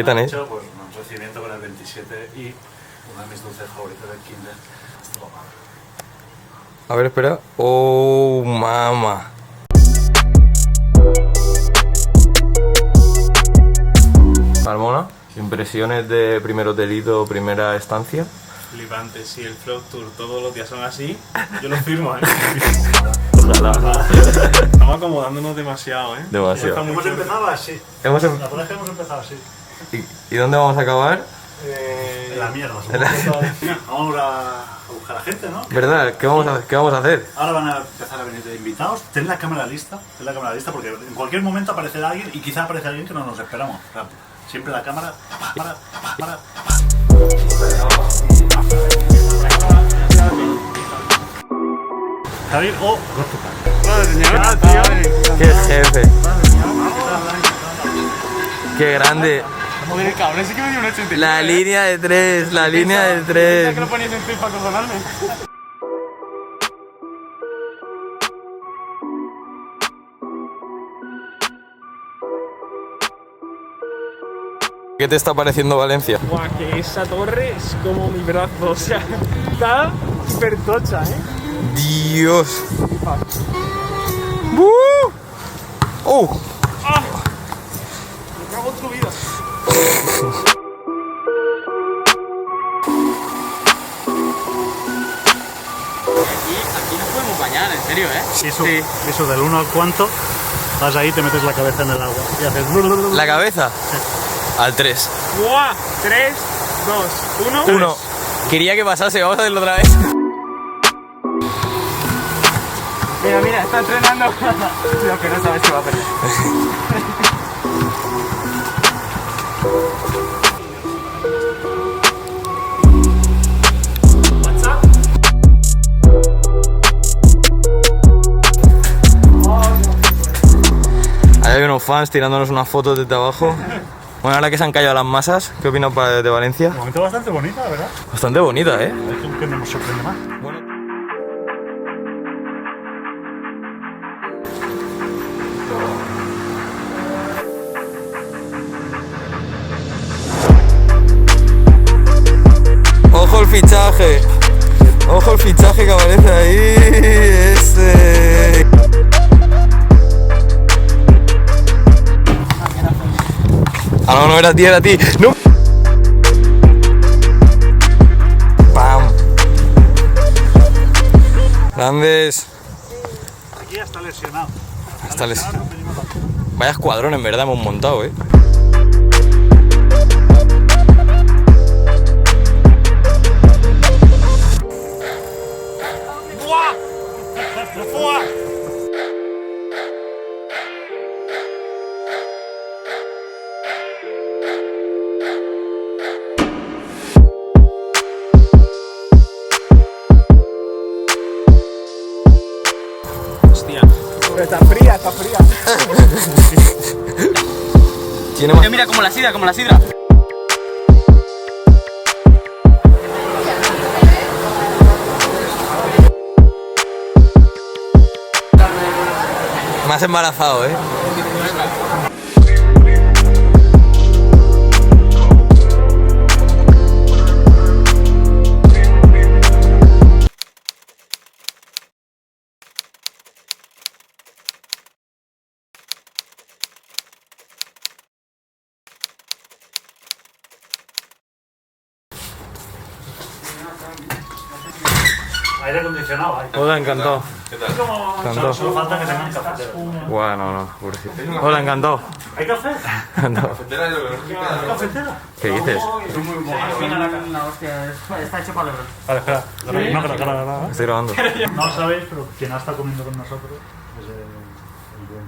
tan es? Pues un recibimiento con el 27 y uno de mis dulces favoritos del kinder. A ver, espera. Oh, mama. Carmona, impresiones de primer hotelito, primera estancia. Flipante, si el Flow Tour todos los días son así, yo lo firmo, Ojalá. Estamos acomodándonos demasiado, Demasiado. Hemos empezado así. La verdad es que hemos empezado así. ¿Y dónde vamos a acabar? En la mierda. Vamos a buscar a gente, ¿no? ¿Verdad? ¿Qué vamos a hacer? Ahora van a empezar a venir de invitados. Ten la cámara lista porque en cualquier momento aparecerá alguien y quizá aparece alguien que no nos esperamos. O sea, siempre la cámara. Javier, ¡Qué jefe! ¡Qué grande! Joder, cabrón, sí que me dio un 89. La línea de 3, la línea de 3. que lo ponías en tweet para cojonarme. ¿Qué te está pareciendo Valencia? Buah, que esa torre es como mi brazo, o sea, está súper tocha, Dios. ¡Oh! Me cago en tu vida. Aquí nos podemos bañar, en serio, Eso del 1 al cuánto, vas ahí, te metes la cabeza en el agua y haces... ¿La cabeza? Al 3. ¡Buah! 3, 2, 1. 1. Quería que pasase, vamos a hacerlo otra vez. Mira, está entrenando. Lo que no sabes que va a perder. Ahí hay unos fans tirándonos unas fotos desde abajo. Bueno, ahora que se han callado las masas, ¿qué opinas de Valencia? Un momento bastante bonita, ¿verdad? Bastante bonita, ¿eh? Es que no nos sorprende más. Bueno. ¡Ojo el fichaje! ¡Ojo el fichaje que aparece ahí! ¡Ese! Ah, no era ti, era ti. ¡No! ¡Pam! Grandes. Aquí ya está lesionado. Hasta les... Vaya escuadrón en verdad hemos montado, ¿eh? Hostia. Pero está fría, está fría. Tiene más... Mira, como la sidra, como la sidra. Me has embarazado, ¿eh? Aire acondicionado hay. Hola, encantado. Encantado. Solo falta que tengan cafetera. Bueno, no, pobrecito. Hola, encantado. ¿Hay café? Encantado. ¿Hay cafetera? ¿Qué dices? Está hecho para lograr. Vale, espera. No, pero Estoy grabando. no sabéis, pero quien ha estado comiendo con nosotros es el buen.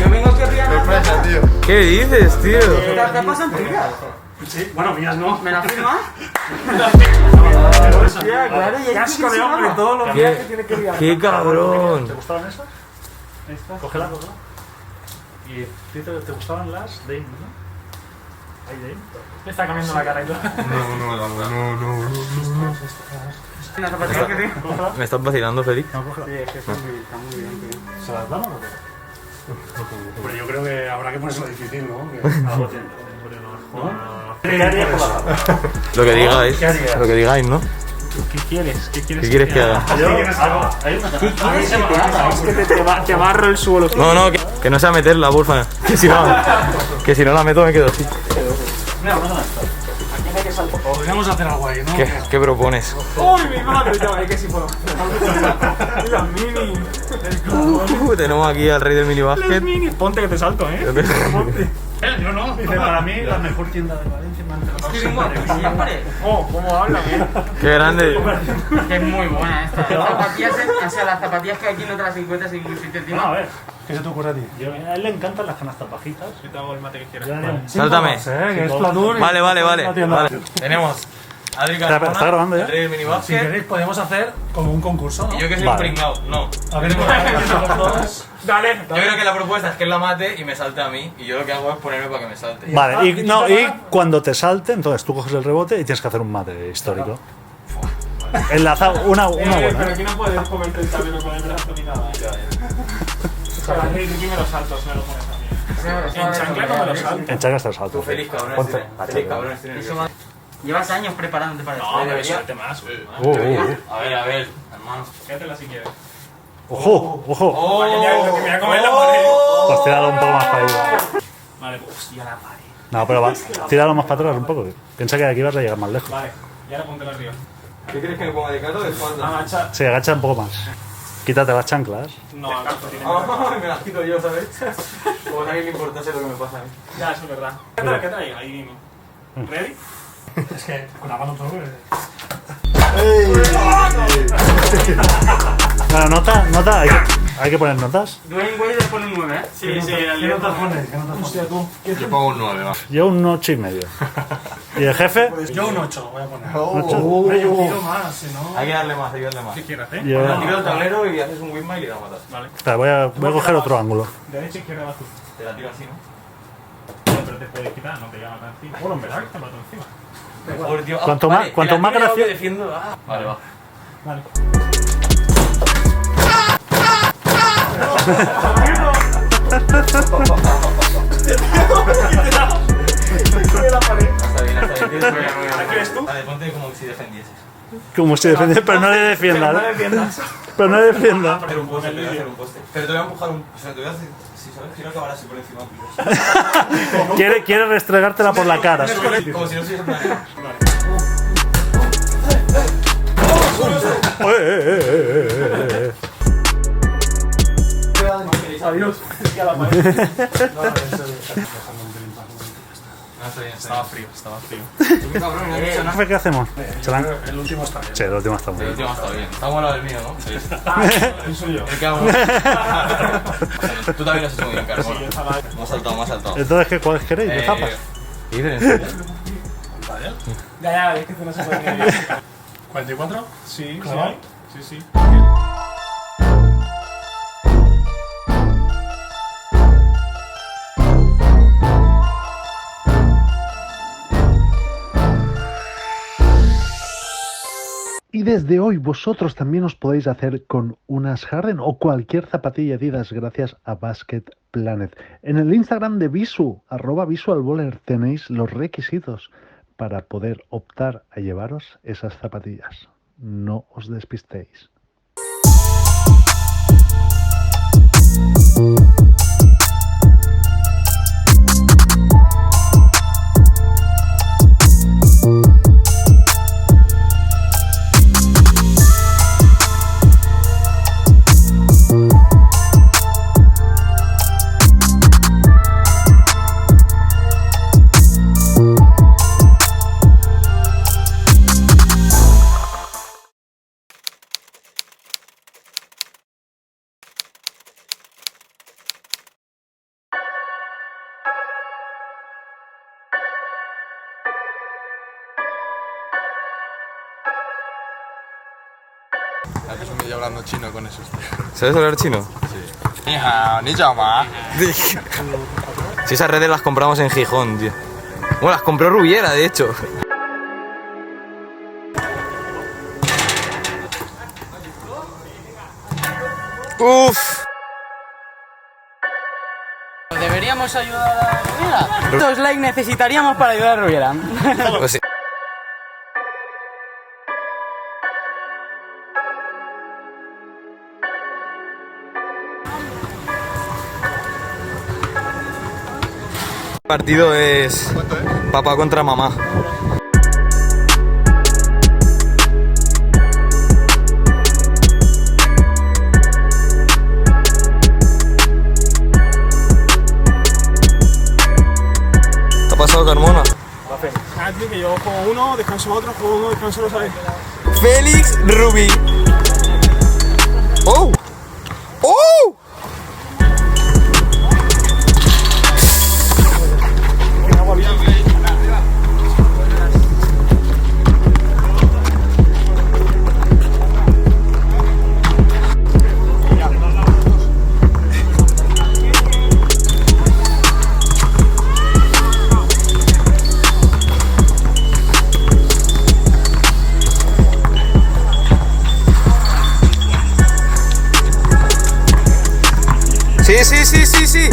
Yo vengo aquí a pillar. ¿Qué dices, tío? ¿Te pasan tuyas? Sí, bueno, mías no. ¿Me la firmas? Hostia, claro, y casco de hombre todos los días que tiene que liar. ¡Qué cabrón! ¿Te gustaban esas? Esta. Cógela. ¿Y a ti te gustaban las Dame, no? ¿Hay Dame? Me está cambiando la cara y todo. ¿Me estás vacilando, Félix? No, cógela. Sí, es que está muy bien, tío. ¿Se las damos o qué? Pero yo creo que habrá que ponérselo difícil, ¿no? Algo tiene. ¿Qué harías por la tarde? Lo que digáis. ¿Qué harías? Lo que digáis, ¿no? ¿Qué quieres? ¿Qué quieres, ¿Qué quieres que haga? Es que te barro el suelo. No, que no sea meterla, porfa. Que si no la meto me quedo así. Mira, una canasta. Podríamos hacer algo ahí, ¿no? ¿Qué propones? ¡Uy, mi madre! Es que si puedo. Las mini. Tenemos aquí al rey del mini Las basket. mini. Ponte que te salto, ¿eh? Ponte. Yo no. Dice, para mí, la mejor tienda de Valencia me han entregado. Oh, ¿cómo hablan, eh? Qué grande. Que es muy buena esta. Las zapatillas, o sea, las zapatillas que aquí no te las encuentras en ningún sitio encima. No, a ver, ¿qué se te ocurre a ti? A él le encantan las canastas bajitas. Yo te hago el mate que quieras. Sáltame. Que es Platur. Vale. Tenemos a Adri Carmona, Está grabando ya. el rey del mini Si basket. queréis, podemos hacer como un concurso, ¿no? Y yo que soy un Vale. pringao. No. A ver, los dos. Dale. Yo creo que la propuesta es que él la mate y me salte a mí. Y yo lo que hago es ponerme para que me salte. Vale, y cuando te salte, entonces tú coges el rebote y tienes que hacer un mate histórico. Enlaza una Pero buena. aquí no puedes comerte el tablero con el brazo ni nada. O sea, aquí me los saltos, me lo pones a mí. En chancleta me los salto. En chanclas te el salto. Tú feliz cabrón, Ponte. feliz cabrón, estoy nervioso. Llevas años preparándote para esto. No, pero salte más, güey. A ver, hermano. Quédatela si quieres. Ojo. Oh, Lo que me voy a comer la pared. Pues tíralo un poco más para ahí. Vale, pues hostia, la pared. No, pero va, tíralo más para atrás un poco. Piensa que de aquí vas a llegar más lejos. Vale, y ahora póntela arriba. ¿Qué quieres que me ponga de cara o de espalda? Agacha. Sí, agacha un poco más. Quítate las chanclas. No, el calzo tiene. Me las quito yo, ¿sabes? Como a nadie le importase lo que me pasa a mí. Ya, eso es verdad. ¿Qué trae? Ahí mismo. ¿Ready? Es que con la mano todo. Bueno, nota, hay que poner notas. Dwayne Wade le pone un 9, ¿eh? Sí, sí, ¿Qué notas pones? Hostia, tú. Yo pongo un 9, va. Yo un 8,5. ¿Y el jefe? Yo un 8 voy a poner. 8. Hombre, yo quiero más, si no. Hay que darle más, hay que darle más. ¿Qué quieres, eh? Yo, Tiro el tablero y haces un windmill y la matas. Vale. espera, voy a coger otro ángulo. Derecha, izquierda, vas tú. Te la tiro así, ¿no? Pero te puedes quitar, no te llama tan encima. Bueno, en verdad que te mato encima. Joder, tío. Cuanto más- cuanto más gracioso. gracioso- Defiendo. Vale, va. Vale. Está bien. ¿Aquí eres tú? Vale, ponte como si defendieses. Como si defiende, pero no le defienda. Pero no le defienda. Hacer un poste, te voy a hacer un poste. Pero te voy a empujar un. O sea, te voy a hacer. Si sabes, quiero acabar así por encima tuyo. Quiere restregártela por la cara. Como si no estuviese planeado. Adiós. Ya la pared. No, está bien, Estaba frío, estaba frío. Qué cabrón, no he dicho nada. Jefe, ¿qué hacemos? ¿Se la han- El último está bien. Sí, el último está muy El bien. último está bien. Está bueno el mío, ¿no? Sí. ¿Quién soy yo? El que hago. Tú también lo has hecho muy bien, Carlos. Yo estaba. Me ha saltado. Entonces, ¿qué, ¿cuáles queréis? ¿De zapas? ¿Qué dices? ¿En serio? Ya, es que no se puede ni 44. Sí, ¿Clavado? sí. Sí. Y desde hoy vosotros también os podéis hacer con unas Harden o cualquier zapatilla Adidas gracias a Basket Planet. En el Instagram de Visu, @visualballer, tenéis los requisitos para poder optar a llevaros esas zapatillas. No os despistéis. Haces un vídeo hablando chino con esos. ¿Sabes hablar chino? Sí. Ni hao, ni chao ma. Si esas redes las compramos en Gijón, tío. Bueno, las compró Rubiera, de hecho. Uff. ¿Podemos ayudar a Rubiera? ¿Cuántos likes necesitaríamos para ayudar a Rubiera? Pues sí. El partido es papá contra mamá. ¿Qué ha pasado, Carmona? Aquí que yo juego uno, descanso otro, juego uno, descanso otro, ¿sabes? Félix Rubí. ¡Oh! ¡Oh! Sí.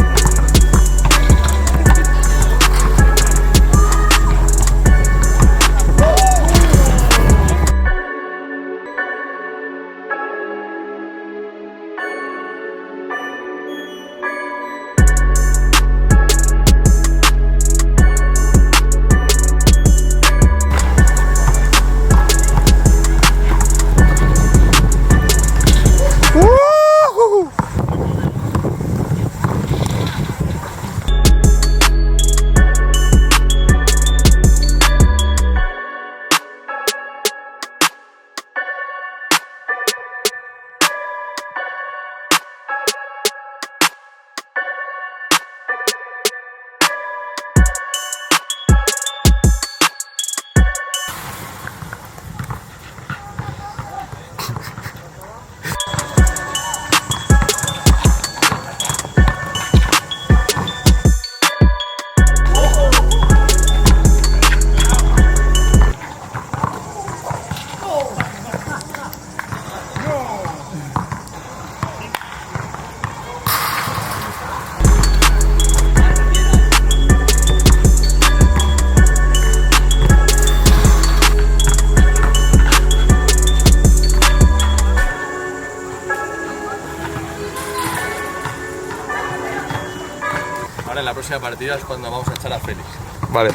Ahora en la próxima partida es cuando vamos a echar a Félix. Vale.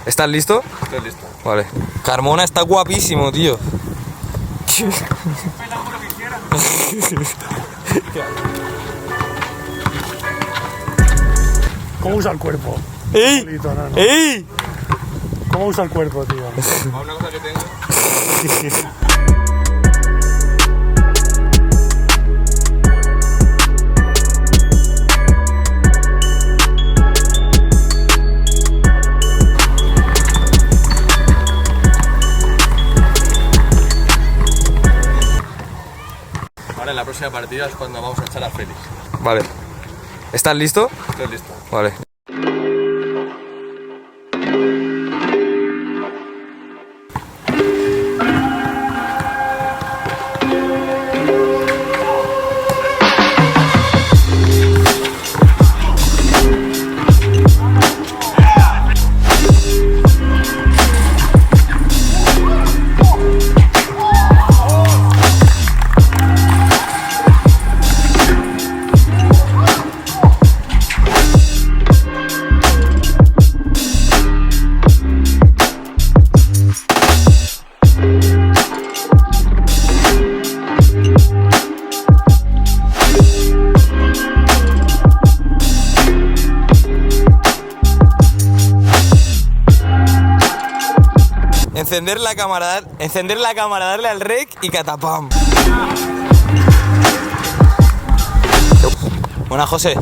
¿Estás listo? Estoy listo. Vale. Carmona está guapísimo, tío. ¿Cómo usa el cuerpo? ¡Ey! Solito, no. ¡Ey! ¿Cómo usa el cuerpo, tío? Una cosa que tengo. Ahora en la próxima partida es cuando vamos a echar a Félix. Vale. ¿Estás listo? Estoy listo. Vale. Encender la cámara, darle al rec y catapam. Buena, José.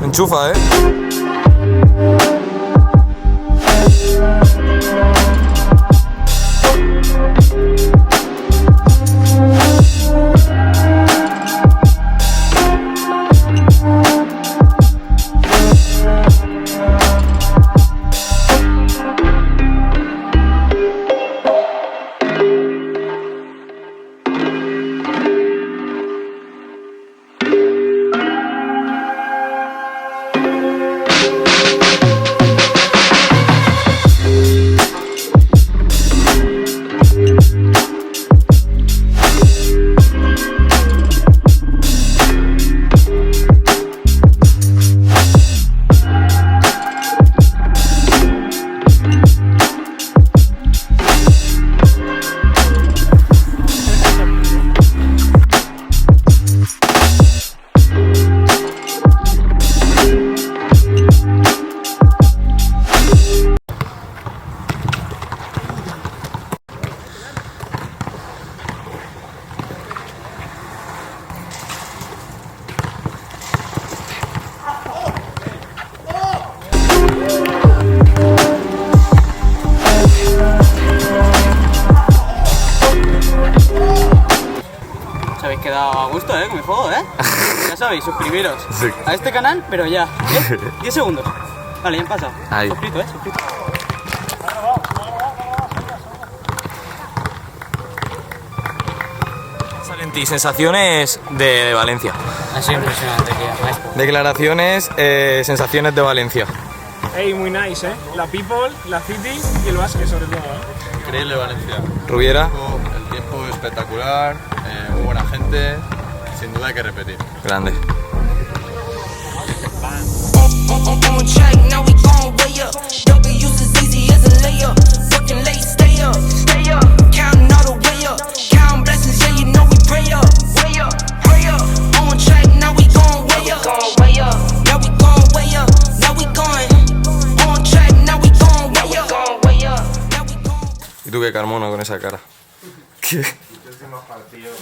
Enchufa, ¿eh? Os habéis quedado a gusto, con mi juego, Ya sabéis, suscribiros Sí. a este canal, pero ya, 10 segundos. Vale, ya han pasado. Ahí. Suscrito, suscrito. Salenti, sensaciones de Valencia. Ha sido impresionante, tío, maestro. Declaraciones, sensaciones de Valencia. Ey, muy nice, La people, la city y el básquet sobre todo, Increíble Valencia. Rubiera, El tiempo espectacular, muy buena gente, sin duda hay que repetir. grande. On track, now we gon' way up. W's as easy as a layup. Working late, stay up. Counting all the way up. Counting blessings, yeah, you know we pray up. Way up, pray up. On track, now we gon' way up. Now we gon' way up. Now we going. On track, now we gon' way up. Now we gon'. ¿Y tú qué, Carmona, con esa cara? ¿Qué? Último partido.